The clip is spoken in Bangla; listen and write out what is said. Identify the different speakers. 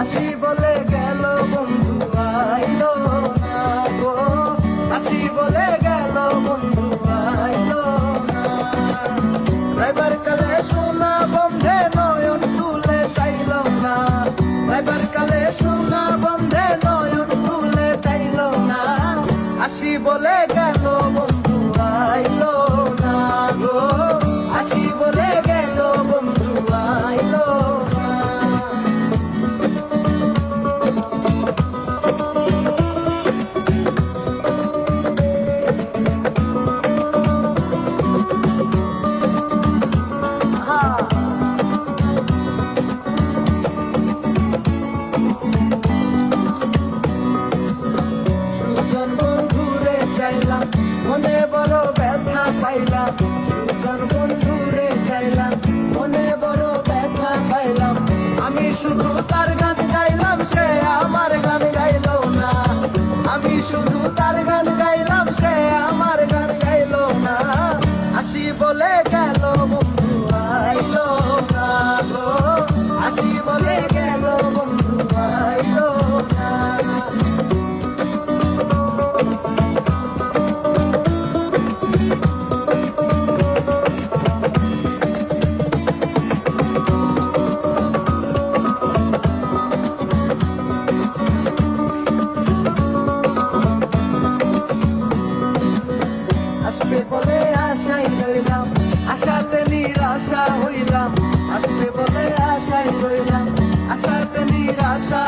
Speaker 1: আসি বলে গেল বন্ধু আইলো না গো, আসি বলে গেল বন্ধু আইলো না। ড্রাইভার কালে সোনা বন্ধে নয়ন তুলে চাইল না, ড্রাইভার কালে সোনা বন্ধে নয়ন তুলে চাইল না। আসি বলে গেল বন্ধু আইলো না গো, আসি বলে গেল বন্ধু আইলো না। সুজন বন্ধুরে চাইলাম মনে বড় ব্যথা পাইলাম, সুজন বন্ধুরে চাইলাম মনে বড় ব্যথা পাইলাম। আমি শুধু তার গান গাইলাম সে আমার গান গাইল না, আমি শুধু তার গান গাইলাম সে আমার গান গাইল না। আসি বলে গেল বন্ধু আইলো না গো, আসি বলে গেল বন্ধু আইলো না। আসবে বলে আশাই রইলাম, আশাতে নিরাশা হইলাম। আসবে বলে আশাই রইলাম, আশাতে নিরাশা